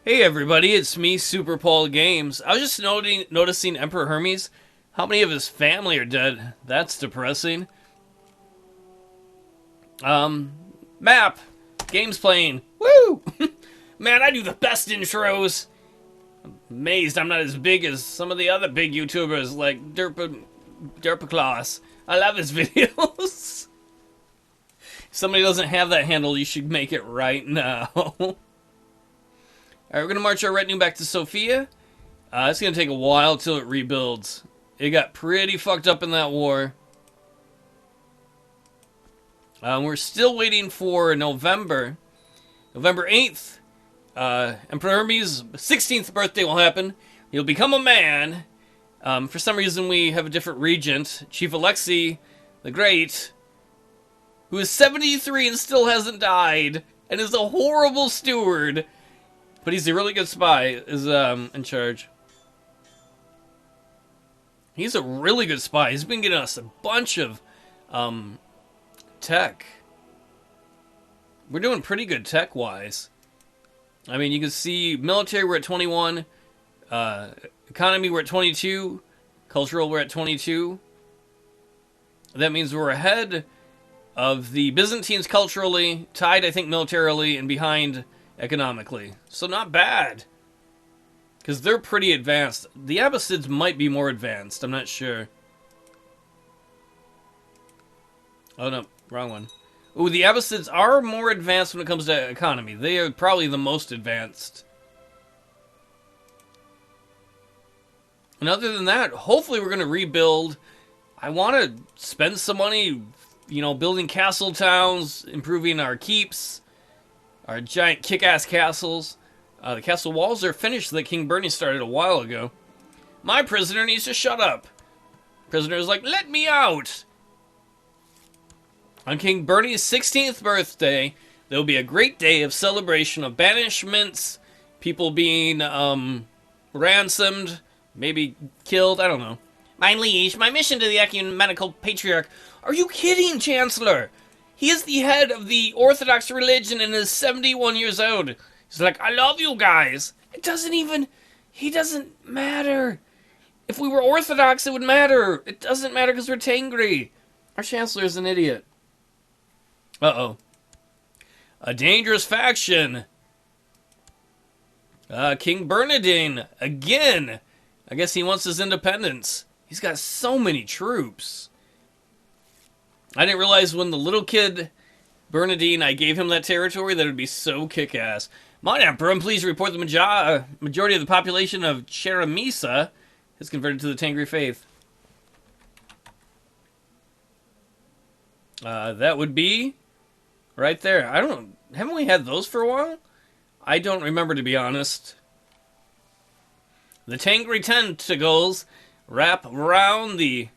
Hey everybody, it's me, Super Paul Games. I was just noticing Emperor Hermes. How many of his family are dead? That's depressing. Map. Games playing. Woo! Man, I do the best intros. I'm amazed I'm not as big as some of the other big YouTubers like Derpaclaus. I love his videos. If somebody doesn't have that handle, you should make it right now. Alright, we're going to march our retinue back to Sofia. It's going to take a while till it rebuilds. It got pretty fucked up in that war. We're still waiting for November 8th. Emperor Hermes' 16th birthday will happen. He'll become a man. For some reason, we have a different regent, Chief Alexios the Great, who is 73 and still hasn't died, and is a horrible steward. But he's a really good spy, is in charge. He's a really good spy. He's been getting us a bunch of tech. We're doing pretty good tech-wise. I mean, you can see military, we're at 21. Economy, we're at 22. Cultural, we're at 22. That means we're ahead of the Byzantines culturally, tied, I think, militarily, and behind economically. So not bad. Because they're pretty advanced. The Abbasids might be more advanced. I'm not sure. Oh, no. Wrong one. Ooh, the Abbasids are more advanced when it comes to economy. They are probably the most advanced. And other than that, hopefully we're going to rebuild. I want to spend some money, you know, building castle towns, improving our keeps, our giant kick-ass castles. The castle walls are finished that King Bernie started a while ago. My prisoner needs to shut up. Prisoner's like, let me out. On King Bernie's 16th birthday, there will be a great day of celebration of banishments, people being ransomed, maybe killed, I don't know. My liege, my mission to the ecumenical patriarch. Are you kidding, Chancellor? He is the head of the Orthodox religion and is 71 years old. He's like, I love you guys. It doesn't matter. If we were Orthodox, it would matter. It doesn't matter because we're Tengri. Our Chancellor is an idiot. Uh-oh. A dangerous faction. King Bernardine, again. I guess he wants his independence. He's got so many troops. I didn't realize when the little kid, Bernardine, I gave him that territory, that it would be so kick-ass. My Emperor, please report the majority of the population of Cheremisa has converted to the Tengri faith. That would be right there. Haven't we had those for a while? I don't remember, to be honest. The Tengri tentacles wrap around the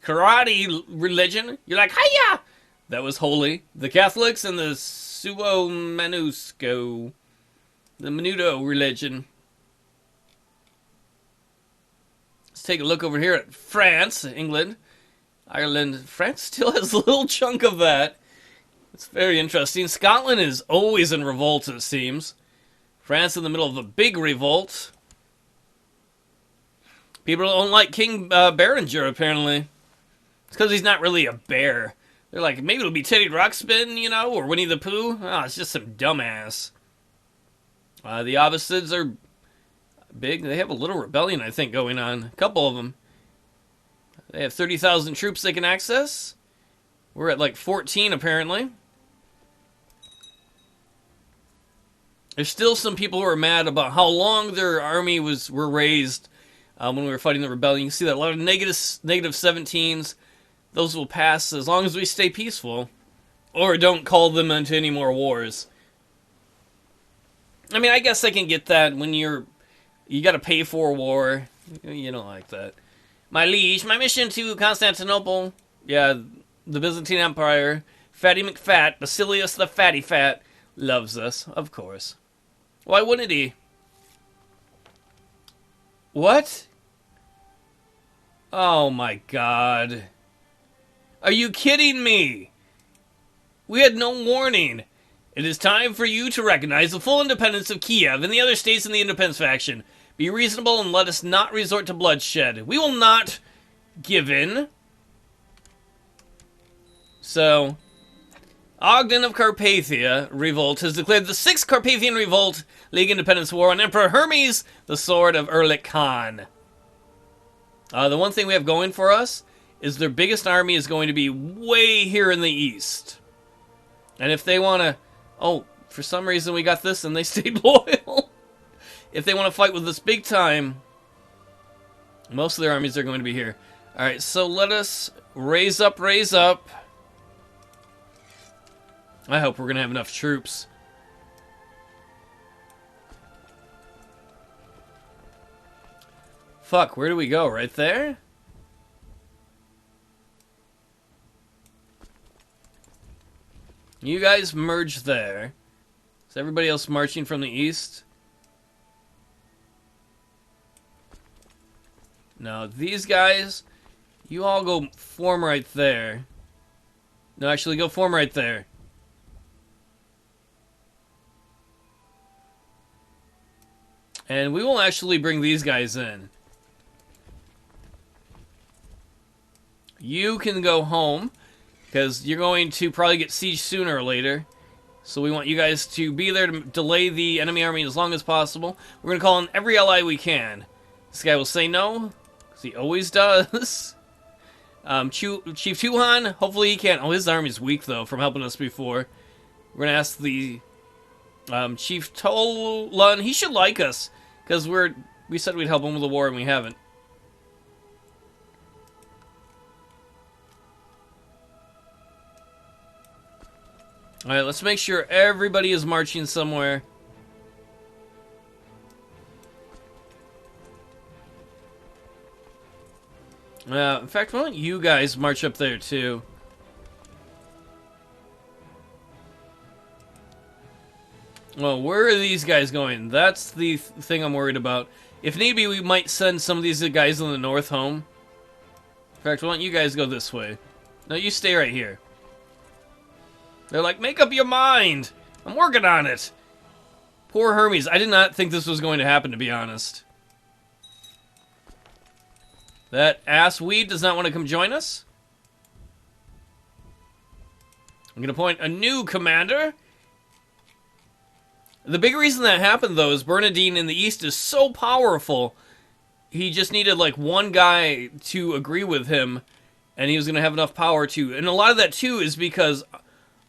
karate religion. You're like, hiya! That was holy. The Catholics and the Suo-Manusco, the Menudo religion. Let's take a look over here at France, England, Ireland. France still has a little chunk of that. It's very interesting. Scotland is always in revolt, it seems. France in the middle of a big revolt. People don't like King Berenger, apparently. It's because he's not really a bear. They're like, maybe it'll be Teddy Ruxpin, you know, or Winnie the Pooh. Oh, it's just some dumbass. The Abbasids are big. They have a little rebellion, I think, going on. A couple of them. They have 30,000 troops they can access. We're at like 14, apparently. There's still some people who are mad about how long their army were raised when we were fighting the rebellion. You can see that a lot of negative 17s. Those will pass as long as we stay peaceful. Or don't call them into any more wars. I mean, I guess I can get that when you gotta pay for a war. You don't like that. My liege, my mission to Constantinople. Yeah, the Byzantine Empire. Fatty McFat, Basilius the Fatty Fat, loves us, of course. Why wouldn't he? What? Oh my god. Are you kidding me? We had no warning. It is time for you to recognize the full independence of Kiev and the other states in the independence faction. Be reasonable and let us not resort to bloodshed. We will not give in. So, Ogden of Carpathia Revolt has declared the 6th Carpathian Revolt, League Independence War, on Emperor Hermes, the Sword of Erlik Khan. The one thing we have going for us is their biggest army is going to be way here in the east. And if they want to... Oh, for some reason we got this and they stayed loyal. If they want to fight with us big time, most of their armies are going to be here. Alright, so let us raise up, raise up. I hope we're going to have enough troops. Fuck, where do we go? Right there? You guys merge there. Is everybody else marching from the east? No, these guys, you all go form right there. No, actually, go form right there. And we will actually bring these guys in. You can go home, because you're going to probably get sieged sooner or later. So we want you guys to be there to delay the enemy army as long as possible. We're going to call in every ally we can. This guy will say no, because he always does. Chief Tuhan, hopefully he can't. Oh, his army's weak, though, from helping us before. We're going to ask the Chief Tolan. He should like us, because we said we'd help him with the war, and we haven't. Alright, let's make sure everybody is marching somewhere. In fact, why don't you guys march up there, too? Well, where are these guys going? That's the thing I'm worried about. If need be, we might send some of these guys in the north home. In fact, why don't you guys go this way? No, you stay right here. They're like, make up your mind! I'm working on it! Poor Hermes. I did not think this was going to happen, to be honest. That assweed does not want to come join us. I'm going to appoint a new commander. The big reason that happened, though, is Bernardine in the east is so powerful. He just needed, like, one guy to agree with him, and he was going to have enough power to... And a lot of that, too, is because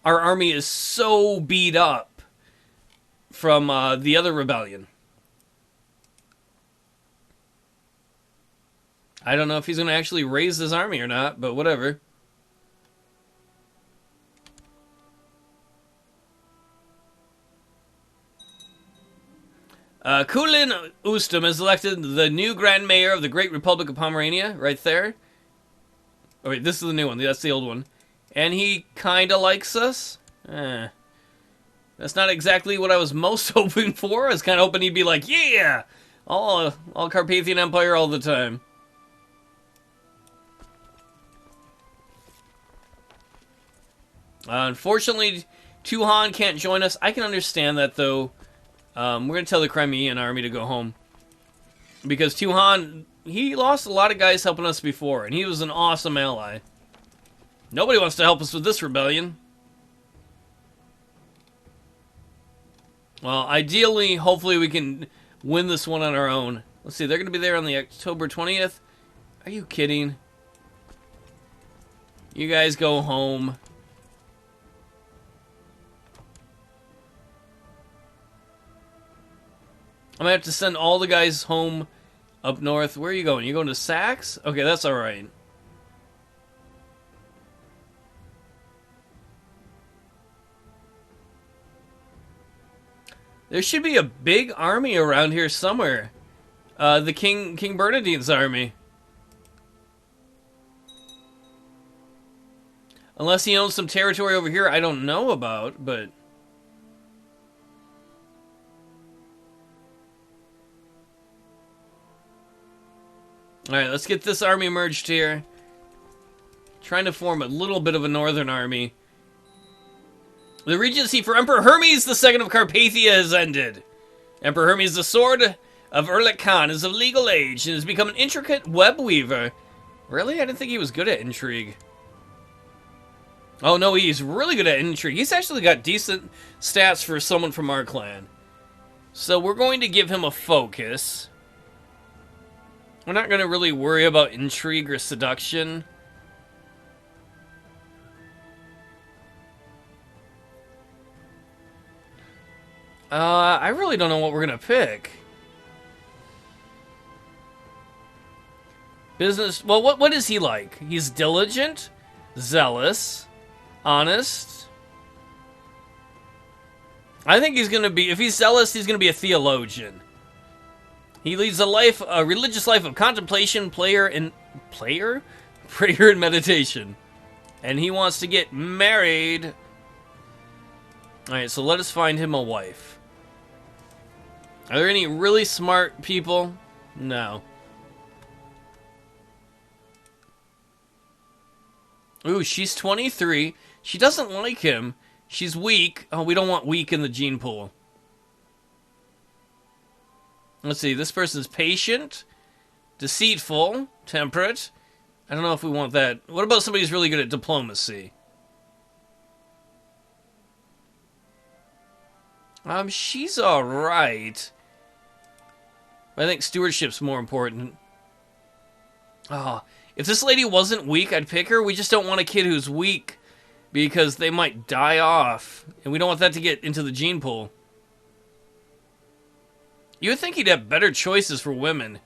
our army is so beat up from the other rebellion. I don't know if he's going to actually raise his army or not, but whatever. Kulin Ustum is elected the new Grand Mayor of the Great Republic of Pomerania, right there. Oh wait, this is the new one. That's the old one. And he kinda likes us. That's not exactly what I was most hoping for. I was kind of hoping he'd be like, yeah! All Carpathian Empire all the time. Unfortunately, Tuhan can't join us. I can understand that, though. We're going to tell the Crimean army to go home. Because Tuhan, he lost a lot of guys helping us before, and he was an awesome ally. Nobody wants to help us with this rebellion. Well, ideally, hopefully we can win this one on our own. Let's see, they're going to be there on the October 20th. Are you kidding? You guys go home. I'm going to have to send all the guys home up north. Where are you going? You going to Sax? Okay, that's alright. There should be a big army around here somewhere. The King Bernardine's army. Unless he owns some territory over here I don't know about, but... Alright, let's get this army merged here. Trying to form a little bit of a northern army. The regency for Emperor Hermes II of Carpathia has ended. Emperor Hermes the Sword of Erlik Khan is of legal age and has become an intricate web weaver. Really? I didn't think he was good at intrigue. Oh no, he's really good at intrigue. He's actually got decent stats for someone from our clan. So we're going to give him a focus. We're not going to really worry about intrigue or seduction. I really don't know what we're going to pick. Business, well, what is he like? He's diligent, zealous, honest. I think he's going to be, if he's zealous, he's going to be a theologian. He leads a religious life of contemplation, prayer, and meditation. And he wants to get married. Alright, so let us find him a wife. Are there any really smart people? No. Ooh, she's 23. She doesn't like him. She's weak. Oh, we don't want weak in the gene pool. Let's see, this person's patient, deceitful, temperate. I don't know if we want that. What about somebody who's really good at diplomacy? She's alright. I think stewardship's more important. Oh, if this lady wasn't weak, I'd pick her. We just don't want a kid who's weak because they might die off. And we don't want that to get into the gene pool. You would think he'd have better choices for women.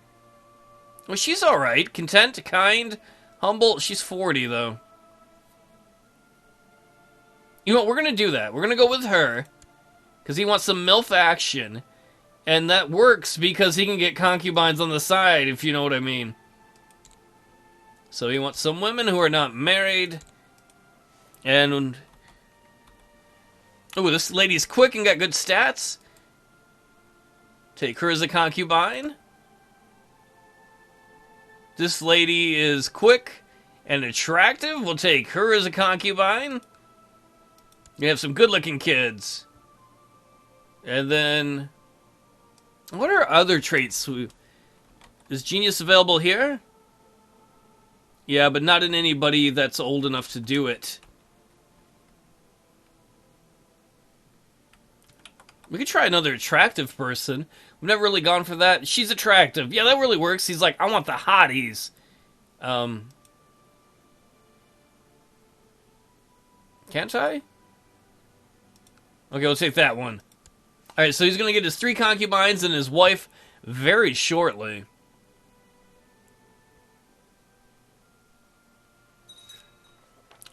Well, she's alright. Content, kind, humble. She's 40, though. You know what? We're going to do that. We're going to go with her. Because he wants some MILF action. And that works because he can get concubines on the side, if you know what I mean. So he wants some women who are not married. And... ooh, this lady's quick and got good stats. Take her as a concubine. This lady is quick and attractive. We'll take her as a concubine. You have some good-looking kids. And then... what are other traits? Is genius available here? Yeah, but not in anybody that's old enough to do it. We could try another attractive person. We've never really gone for that. She's attractive. Yeah, that really works. He's like, I want the hotties. Can't I? Okay, we'll take that one. Alright, so he's going to get his 3 concubines and his wife very shortly.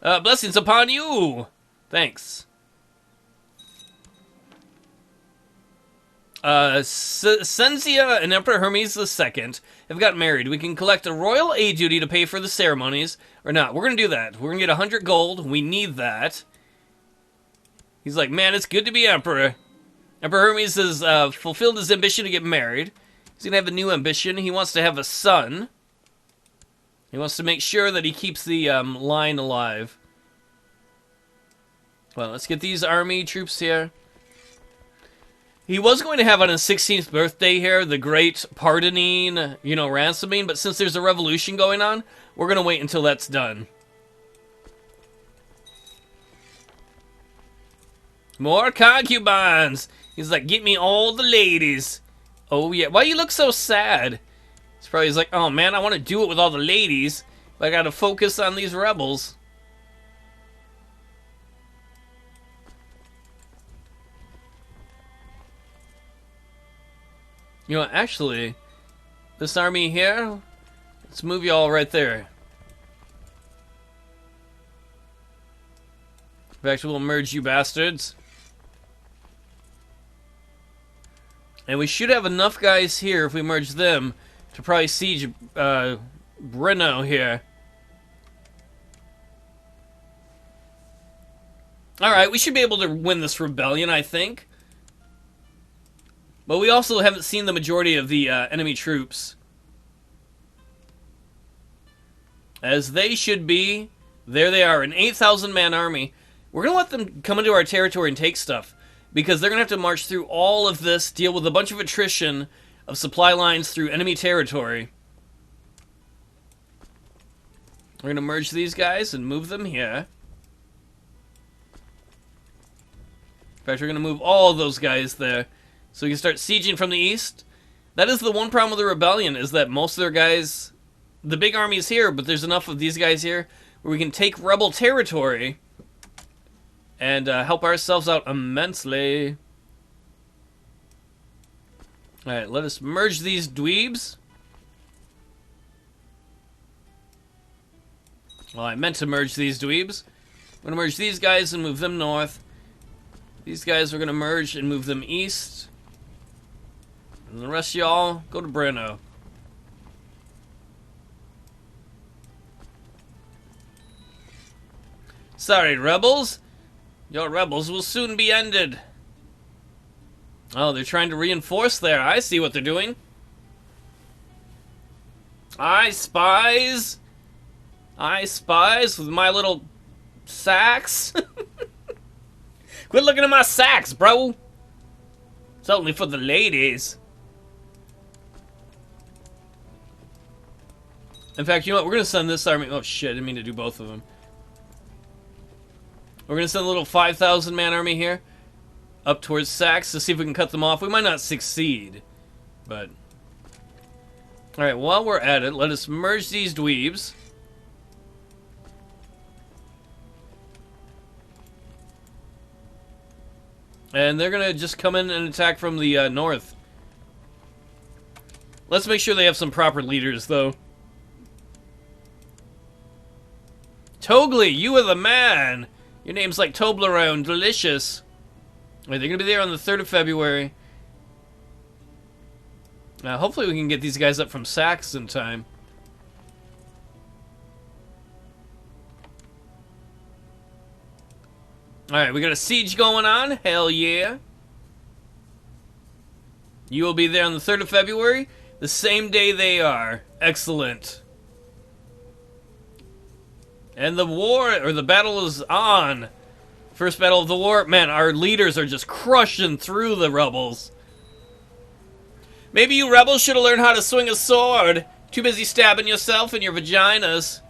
Blessings upon you! Thanks. Senzia and Emperor Hermes II have got married. We can collect a royal aid duty to pay for the ceremonies. Or not. We're going to do that. We're going to get 100 gold. We need that. He's like, man, it's good to be emperor. Emperor Hermes has fulfilled his ambition to get married. He's going to have a new ambition. He wants to have a son. He wants to make sure that he keeps the line alive. Well, let's get these army troops here. He was going to have on his 16th birthday here the great pardoning, you know, ransoming, but since there's a revolution going on, we're going to wait until that's done. More concubines! He's like, get me all the ladies. Oh, yeah. Why you look so sad? He's probably like, oh, man, I want to do it with all the ladies, but I got to focus on these rebels. You know, actually, this army here, let's move you all right there. In fact, we'll merge you bastards. And we should have enough guys here if we merge them to probably siege Brno here. Alright, we should be able to win this rebellion, I think. But we also haven't seen the majority of the enemy troops. As they should be. There they are, an 8,000-man army. We're going to let them come into our territory and take stuff, because they're going to have to march through all of this, deal with a bunch of attrition of supply lines through enemy territory. We're going to merge these guys and move them here. In fact, we're going to move all of those guys there, so we can start sieging from the east. That is the one problem with the rebellion, is that most of their guys, the big army's here, but there's enough of these guys here where we can take rebel territory and help ourselves out immensely. Alright, let us merge these dweebs. Well, I meant to merge these dweebs. I'm going to merge these guys and move them north. These guys are going to merge and move them east. And the rest of y'all, go to Brno. Sorry, rebels. Your rebels will soon be ended. Oh, they're trying to reinforce there. I see what they're doing. I spies with my little sacks. Quit looking at my sacks, bro. It's only for the ladies. In fact, you know what? We're going to send this army... Oh, shit. I didn't mean to do both of them. We're going to send a little 5,000-man army here up towards Saxe to see if we can cut them off. We might not succeed, but... Alright, while we're at it, let us merge these dweebs. And they're going to just come in and attack from the north. Let's make sure they have some proper leaders, though. Togli, you are the man! Your name's like Toblerone, delicious. Wait, they're going to be there on the 3rd of February. Hopefully we can get these guys up from Saxe in time. Alright, we got a siege going on. Hell yeah. You will be there on the 3rd of February, the same day they are. Excellent. And the war, or the battle is on. First battle of the war. Man, our leaders are just crushing through the rebels. Maybe you rebels should have learned how to swing a sword. Too busy stabbing yourself in your vaginas.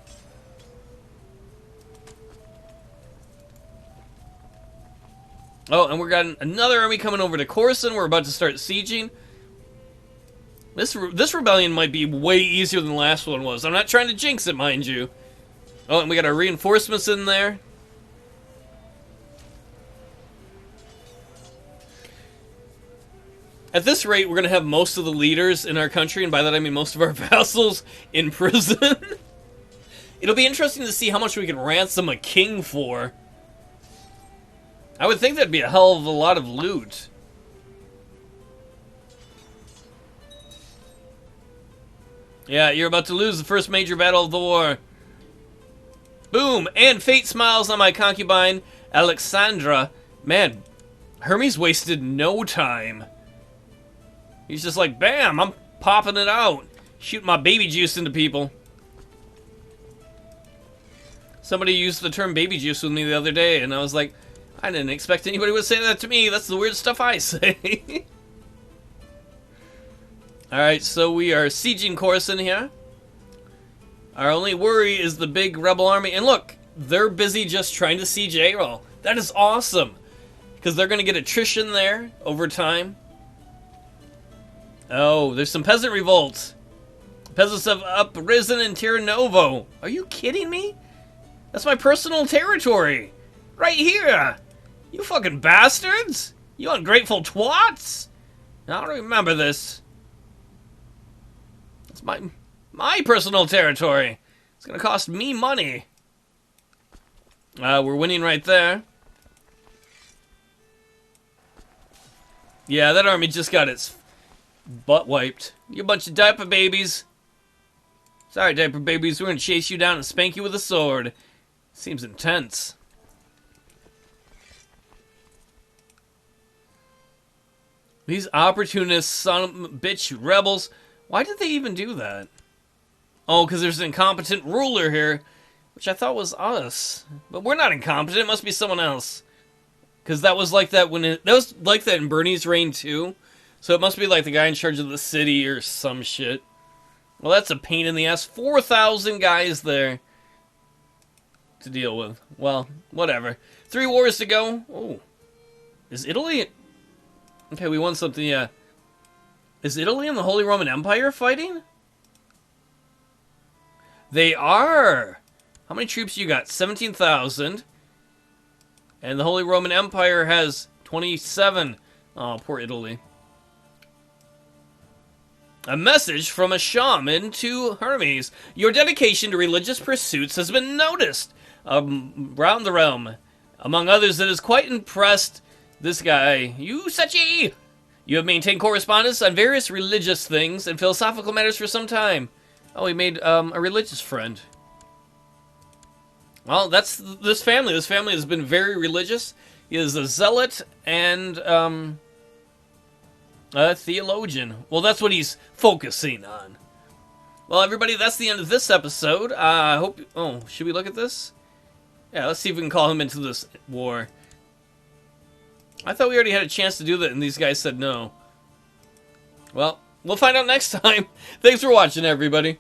Oh, and we got another army coming over to Corson. We're about to start sieging. This rebellion might be way easier than the last one was. I'm not trying to jinx it, mind you. Oh, and we got our reinforcements in there. At this rate, we're going to have most of the leaders in our country, and by that I mean most of our vassals, in prison. It'll be interesting to see how much we can ransom a king for. I would think that'd be a hell of a lot of loot. Yeah, you're about to lose the first major battle of the war. Boom! And fate smiles on my concubine, Alexandra. Man, Hermes wasted no time. He's just like, bam, I'm popping it out. Shooting my baby juice into people. Somebody used the term baby juice with me the other day, and I was like, I didn't expect anybody would say that to me. That's the weird stuff I say. Alright, so we are sieging Corson here. Our only worry is the big rebel army. And look, they're busy just trying to siege Aral. That is awesome. Because they're going to get attrition there over time. Oh, there's some peasant revolts. Peasants have uprisen in Tiranovo. Are you kidding me? That's my personal territory. Right here. You fucking bastards. You ungrateful twats. I don't remember this. It's my personal territory. It's gonna cost me money. We're winning right there. Yeah, that army just got its butt wiped. You bunch of diaper babies. Sorry, diaper babies. We're gonna chase you down and spank you with a sword. Seems intense. These opportunist son of a bitch rebels. Why did they even do that? Oh, because there's an incompetent ruler here. which I thought was us. But we're not incompetent. It must be someone else. Because that was like that that was like that in Bernie's reign too. So it must be like the guy in charge of the city or some shit. Well, that's a pain in the ass. 4,000 guys there to deal with. Well, whatever. 3 wars to go. Oh. Is Italy... Okay, we won something, yeah. Is Italy and the Holy Roman Empire fighting? They are! How many troops you got? 17,000. And the Holy Roman Empire has 27. Oh, poor Italy. A message from a shaman to Hermes. Your dedication to religious pursuits has been noticed around the realm. Among others, it has quite impressed this guy, you Sachi. You have maintained correspondence on various religious things and philosophical matters for some time. Oh, he made a religious friend. Well, that's this family. This family has been very religious. He is a zealot and a theologian. Well, that's what he's focusing on. Well, everybody, that's the end of this episode. I hope... Oh, should we look at this? Yeah, let's see if we can call him into this war. I thought we already had a chance to do that, and these guys said no. Well, we'll find out next time. Thanks for watching, everybody.